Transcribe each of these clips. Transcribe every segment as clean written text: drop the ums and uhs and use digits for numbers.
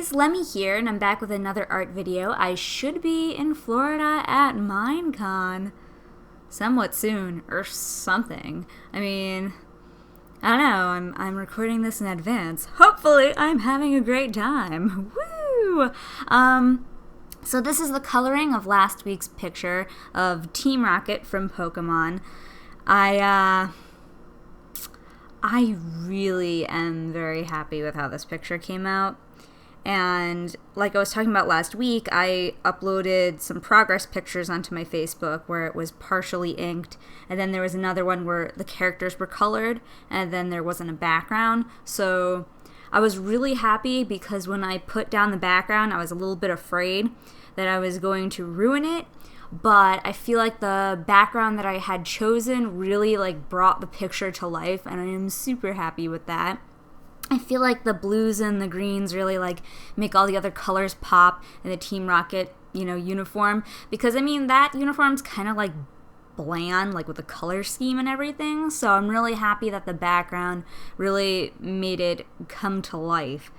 guys, Lemmy here, and I'm back with another art video. I should be in Florida at Minecon somewhat soon, or something. I mean, I don't know, I'm recording this in advance. Hopefully, I'm having a great time. Woo! So this is the coloring of last week's picture of Team Rocket from Pokemon. I really am very happy with how this picture came out. And like I was talking about last week, I uploaded some progress pictures onto my Facebook where it was partially inked, and then there was another one where the characters were colored, and then there wasn't a background. So I was really happy because when I put down the background, I was a little bit afraid that I was going to ruin it. But I feel like the background that I had chosen really brought the picture to life, and I am super happy with that. I feel like the blues and the greens really make all the other colors pop in the Team Rocket, uniform, because I mean that uniform's kind of bland, with the color scheme and everything. So I'm really happy that the background really made it come to life.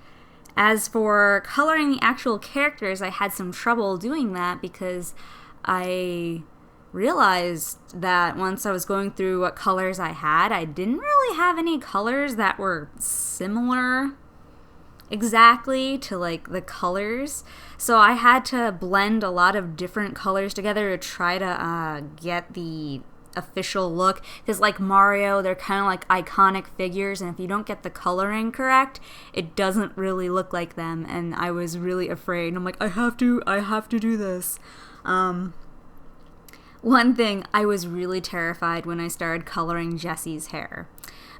As for coloring the actual characters, I had some trouble doing that because I realized that once I was going through what colors I had, I didn't really have any colors that were similar exactly to the colors. So I had to blend a lot of different colors together to try to get the official look, because Mario, they're kind of iconic figures, and if you don't get the coloring correct, it doesn't really look like them. And I was really afraid. I'm I have to do this. One thing, I was really terrified when I started coloring Jessie's hair,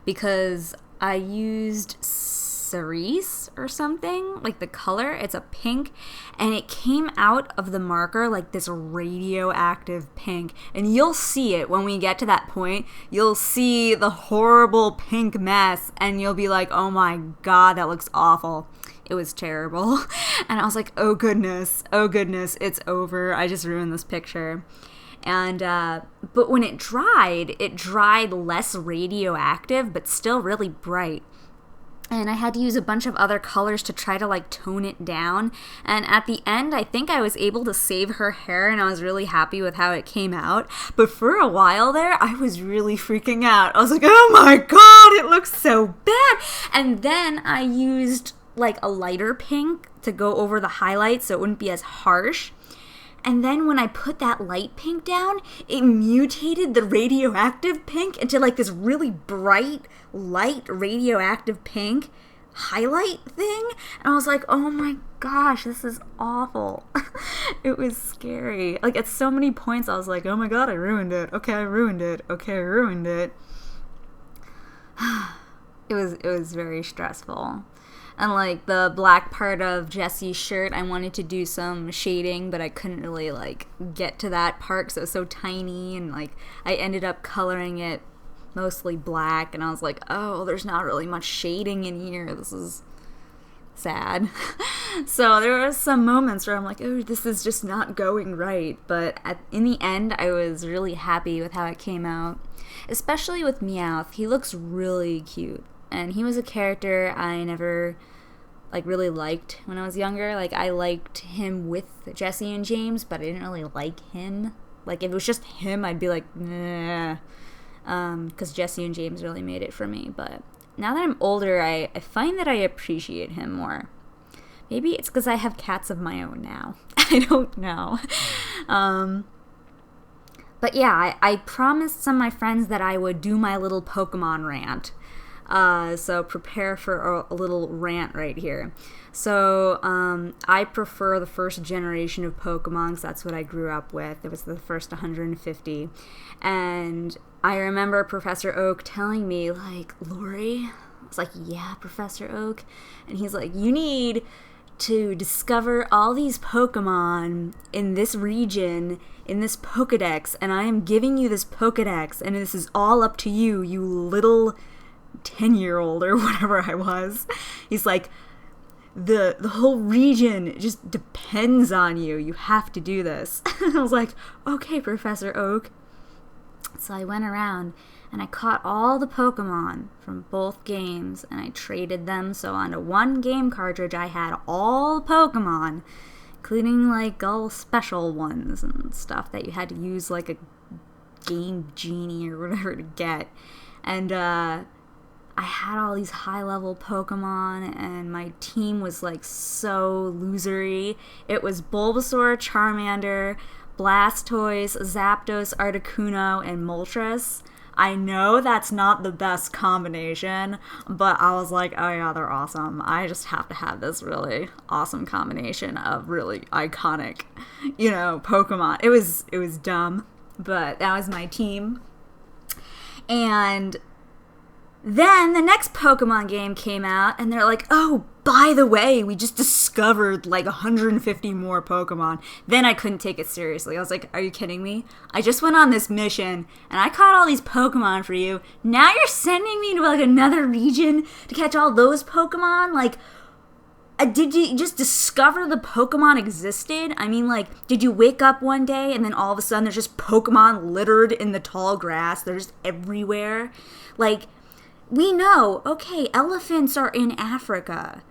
because I used cerise or something, the color, it's a pink, and it came out of the marker this radioactive pink, and you'll see it when we get to that point. You'll see the horrible pink mess, and you'll be like, oh my god, that looks awful. It was terrible. And I was like, oh goodness, it's over. I just ruined this picture. And, but when it dried less radioactive, but still really bright. And I had to use a bunch of other colors to try to tone it down. And at the end, I think I was able to save her hair, and I was really happy with how it came out. But for a while there, I was really freaking out. I was like, oh my god, it looks so bad. And then I used a lighter pink to go over the highlights so it wouldn't be as harsh. And then when I put that light pink down, it mutated the radioactive pink into this really bright, light radioactive pink highlight thing. And I was like, oh my gosh, this is awful. It was scary. At so many points, I was like, oh my god, I ruined it. Okay, I ruined it. Okay, I ruined it. It was very stressful. And the black part of Jessie's shirt, I wanted to do some shading, but I couldn't really get to that part because it was so tiny, and I ended up coloring it mostly black, and I was like, oh, there's not really much shading in here. This is sad. So there were some moments where I'm like, oh, this is just not going right. But in the end, I was really happy with how it came out, especially with Meowth. He looks really cute. And he was a character I never, really liked when I was younger. I liked him with Jessie and James, but I didn't really like him. If it was just him, I'd be like, nah. Because Jessie and James really made it for me. But now that I'm older, I find that I appreciate him more. Maybe it's because I have cats of my own now. I don't know. But yeah, I promised some of my friends that I would do my little Pokemon rant. So prepare for a little rant right here. So I prefer the first generation of Pokemon because that's what I grew up with. It was the first 150. And I remember Professor Oak telling me, Lori, I was like, yeah, Professor Oak. And he's like, you need to discover all these Pokemon in this region, in this Pokedex, and I am giving you this Pokedex, and this is all up to you, you little 10-year-old or whatever I was. He's like, the whole region just depends on you. You have to do this. I was like, okay, Professor Oak. So I went around and I caught all the Pokemon from both games, and I traded them, so on a one game cartridge I had all the Pokemon, including like all special ones and stuff that you had to use like a Game Genie or whatever to get. And I had all these high level Pokemon, and my team was like so losery. It was Bulbasaur, Charmander, Blastoise, Zapdos, Articuno, and Moltres. I know that's not the best combination, but I was like, oh yeah, they're awesome. I just have to have this really awesome combination of really iconic, Pokemon. It was dumb, but that was my team. And then the next Pokemon game came out, and they're like, oh, by the way, we just discovered like 150 more Pokemon. Then I couldn't take it seriously. I was like, are you kidding me? I just went on this mission, and I caught all these Pokemon for you. Now you're sending me to like another region to catch all those Pokemon? Like, did you just discover the Pokemon existed? I mean, like, did you wake up one day, and then all of a sudden there's just Pokemon littered in the tall grass? They're just everywhere. Like, we know, okay, elephants are in Africa.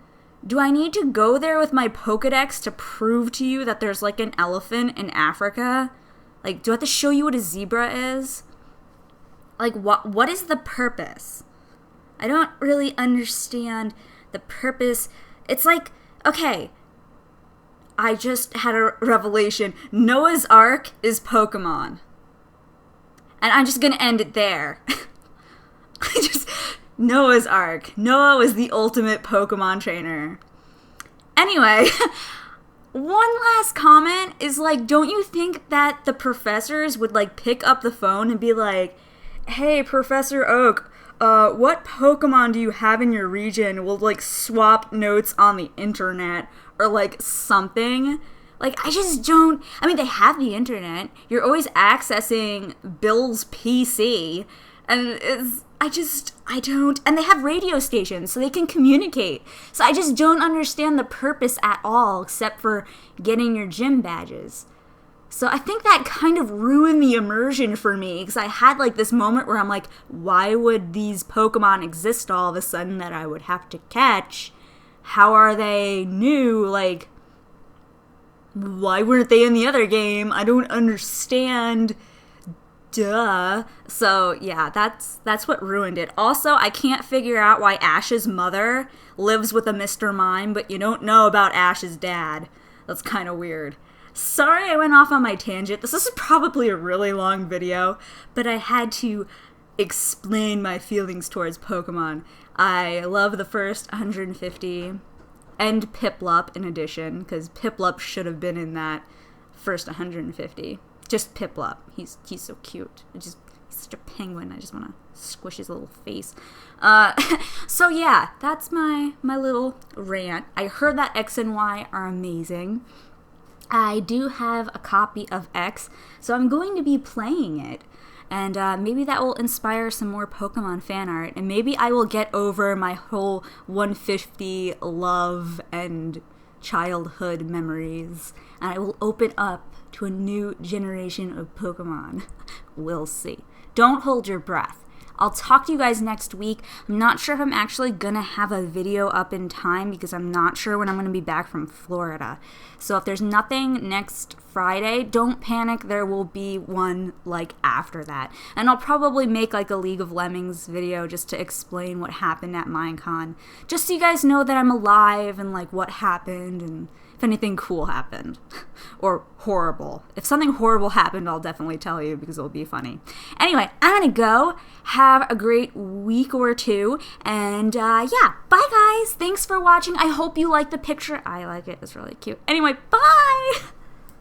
Do I need to go there with my Pokedex to prove to you that there's like an elephant in Africa? Like, do I have to show you what a zebra is? Like, what is the purpose? I don't really understand the purpose. It's like, okay, I just had a revelation. Noah's Ark is Pokemon. And I'm just gonna end it there. Noah's Ark. Noah was the ultimate Pokemon trainer. Anyway, one last comment is like, don't you think that the professors would like pick up the phone and be like, hey, Professor Oak, what Pokemon do you have in your region? We'll like swap notes on the internet or like something. Like, I just don't, I mean, they have the internet. You're always accessing Bill's PC. And I don't, and they have radio stations so they can communicate. So I just don't understand the purpose at all except for getting your gym badges. So I think that kind of ruined the immersion for me because I had like this moment where I'm like, why would these Pokemon exist all of a sudden that I would have to catch? How are they new? Like, why weren't they in the other game? I don't understand. Duh. So yeah, that's what ruined it. Also, I can't figure out why Ash's mother lives with a Mr. Mime, but you don't know about Ash's dad. That's kind of weird. Sorry I went off on my tangent. This is probably a really long video, but I had to explain my feelings towards Pokemon. I love the first 150 and Piplup in addition, because Piplup should have been in that first 150. Just Piplup. He's so cute. He's such a penguin. I just want to squish his little face. So yeah, that's my little rant. I heard that X and Y are amazing. I do have a copy of X, so I'm going to be playing it. And maybe that will inspire some more Pokemon fan art. And maybe I will get over my whole 150 love and childhood memories. And I will open up to a new generation of Pokemon. We'll see. Don't hold your breath. I'll talk to you guys next week. I'm not sure if I'm actually going to have a video up in time because I'm not sure when I'm going to be back from Florida. So if there's nothing next Friday, don't panic. There will be one like after that. And I'll probably make like a League of Lemmings video just to explain what happened at Minecon. Just so you guys know that I'm alive and like what happened and if anything cool happened or horrible. If something horrible happened, I'll definitely tell you because it'll be funny. Anyway, I'm gonna go. Have a great week or two. And yeah, bye guys. Thanks for watching. I hope you like the picture. I like it. It's really cute. Anyway, bye.